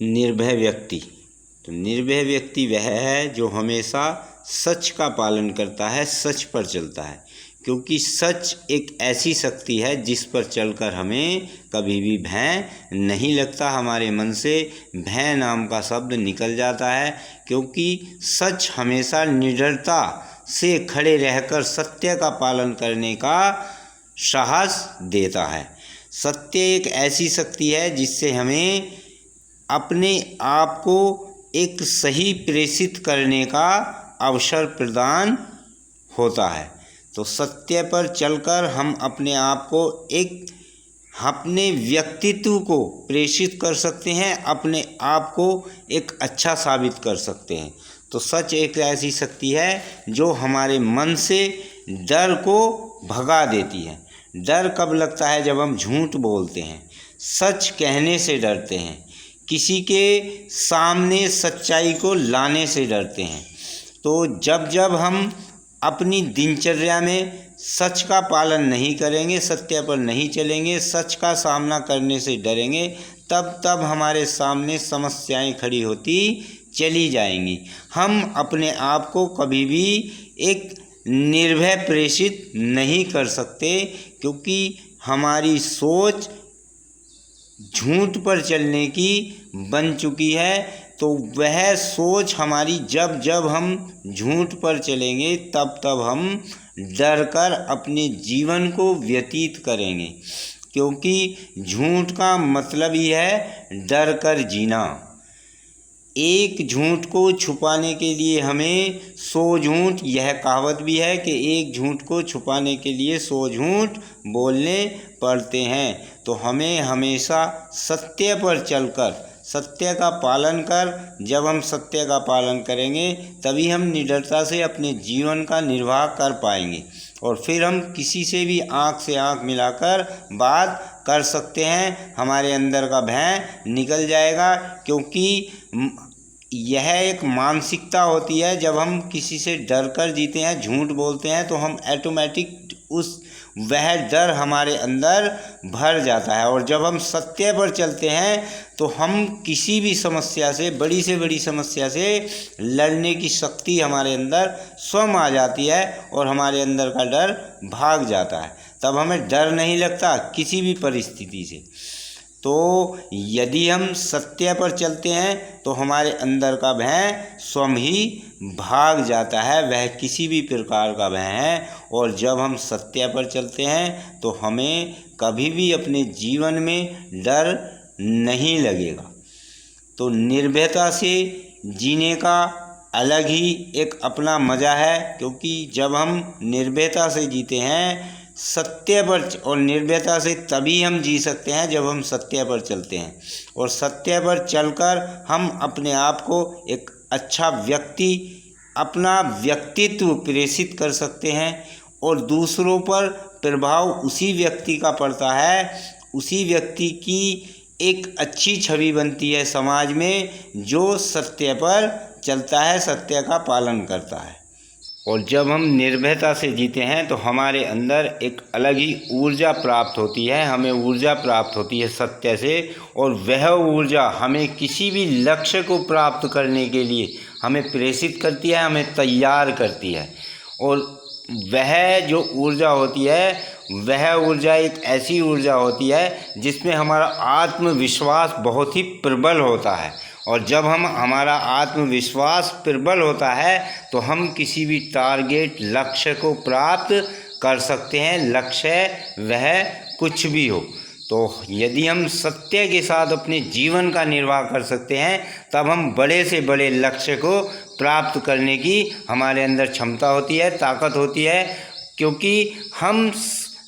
निर्भय व्यक्ति। तो निर्भय व्यक्ति वह है जो हमेशा सच का पालन करता है, सच पर चलता है, क्योंकि सच एक ऐसी शक्ति है जिस पर चलकर हमें कभी भी भय नहीं लगता। हमारे मन से भय नाम का शब्द निकल जाता है, क्योंकि सच हमेशा निडरता से खड़े रहकर सत्य का पालन करने का साहस देता है। सत्य एक ऐसी शक्ति है जिससे हमें अपने आप को एक सही प्रेषित करने का अवसर प्रदान होता है। तो सत्य पर चलकर हम अपने आप को अपने व्यक्तित्व को प्रेषित कर सकते हैं, अपने आप को एक अच्छा साबित कर सकते हैं। तो सच एक ऐसी शक्ति है जो हमारे मन से डर को भगा देती है। डर कब लगता है? जब हम झूठ बोलते हैं, सच कहने से डरते हैं, किसी के सामने सच्चाई को लाने से डरते हैं। तो जब जब हम अपनी दिनचर्या में सच का पालन नहीं करेंगे, सत्य पर नहीं चलेंगे, सच का सामना करने से डरेंगे, तब तब हमारे सामने समस्याएं खड़ी होती चली जाएंगी। हम अपने आप को कभी भी एक निर्भय प्रेषित नहीं कर सकते, क्योंकि हमारी सोच झूठ पर चलने की बन चुकी है। तो वह सोच हमारी जब जब हम झूठ पर चलेंगे तब तब हम डर कर अपने जीवन को व्यतीत करेंगे, क्योंकि झूठ का मतलब ही है डर कर जीना। एक झूठ को छुपाने के लिए हमें 100 झूठ, यह कहावत भी है कि एक झूठ को छुपाने के लिए 100 झूठ बोलने पड़ते हैं। तो हमें हमेशा सत्य पर चलकर सत्य का पालन कर, जब हम सत्य का पालन करेंगे तभी हम निडरता से अपने जीवन का निर्वाह कर पाएंगे, और फिर हम किसी से भी आँख से आँख मिलाकर बात कर सकते हैं। हमारे अंदर का भय निकल जाएगा, क्योंकि यह एक मानसिकता होती है। जब हम किसी से डर कर जीते हैं, झूठ बोलते हैं, तो हम ऑटोमेटिक वह डर हमारे अंदर भर जाता है। और जब हम सत्य पर चलते हैं तो हम किसी भी समस्या से बड़ी समस्या से लड़ने की शक्ति हमारे अंदर स्वयं आ जाती है, और हमारे अंदर का डर भाग जाता है। तब हमें डर नहीं लगता किसी भी परिस्थिति से। तो यदि हम सत्य पर चलते हैं तो हमारे अंदर का भय स्वयं ही भाग जाता है, वह किसी भी प्रकार का भय है। और जब हम सत्य पर चलते हैं तो हमें कभी भी अपने जीवन में डर नहीं लगेगा। तो निर्भयता से जीने का अलग ही एक अपना मज़ा है, क्योंकि जब हम निर्भयता से जीते हैं सत्य पर, और निर्भयता से तभी हम जी सकते हैं जब हम सत्य पर चलते हैं। और सत्य पर चलकर हम अपने आप को एक अच्छा व्यक्ति, अपना व्यक्तित्व प्रेषित कर सकते हैं, और दूसरों पर प्रभाव उसी व्यक्ति का पड़ता है। उसी व्यक्ति की एक अच्छी छवि बनती है समाज में, जो सत्य पर चलता है, सत्य का पालन करता है। और जब हम निर्भयता से जीते हैं तो हमारे अंदर एक अलग ही ऊर्जा प्राप्त होती है। हमें ऊर्जा प्राप्त होती है सत्य से, और वह ऊर्जा हमें किसी भी लक्ष्य को प्राप्त करने के लिए हमें प्रेषित करती है, हमें तैयार करती है। और वह जो ऊर्जा होती है, वह ऊर्जा एक ऐसी ऊर्जा होती है जिसमें हमारा आत्मविश्वास बहुत ही प्रबल होता है। और जब हमारा आत्मविश्वास प्रबल होता है तो हम किसी भी टारगेट, लक्ष्य को प्राप्त कर सकते हैं, लक्ष्य वह कुछ भी हो। तो यदि हम सत्य के साथ अपने जीवन का निर्वाह कर सकते हैं, तब हम बड़े से बड़े लक्ष्य को प्राप्त करने की हमारे अंदर क्षमता होती है, ताकत होती है, क्योंकि हम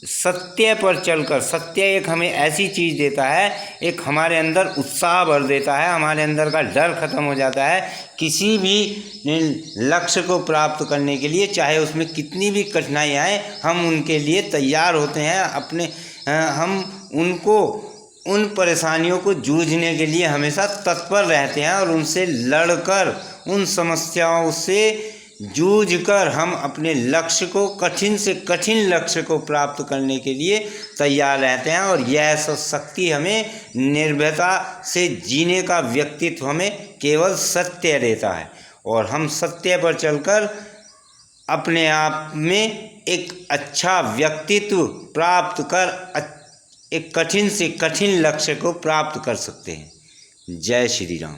सत्य पर चलकर, सत्य एक हमें ऐसी चीज़ देता है, एक हमारे अंदर उत्साह भर देता है, हमारे अंदर का डर ख़त्म हो जाता है। किसी भी लक्ष्य को प्राप्त करने के लिए, चाहे उसमें कितनी भी कठिनाई आए, हम उनके लिए तैयार होते हैं। हम उन परेशानियों को जूझने के लिए हमेशा तत्पर रहते हैं, और उनसे लड़कर, उन समस्याओं से जूझ कर हम अपने लक्ष्य को, कठिन से कठिन लक्ष्य को प्राप्त करने के लिए तैयार रहते हैं। और यह शक्ति हमें निर्भयता से जीने का व्यक्तित्व हमें केवल सत्य देता है। और हम सत्य पर चलकर अपने आप में एक अच्छा व्यक्तित्व प्राप्त कर एक कठिन से कठिन लक्ष्य को प्राप्त कर सकते हैं। जय श्री राम।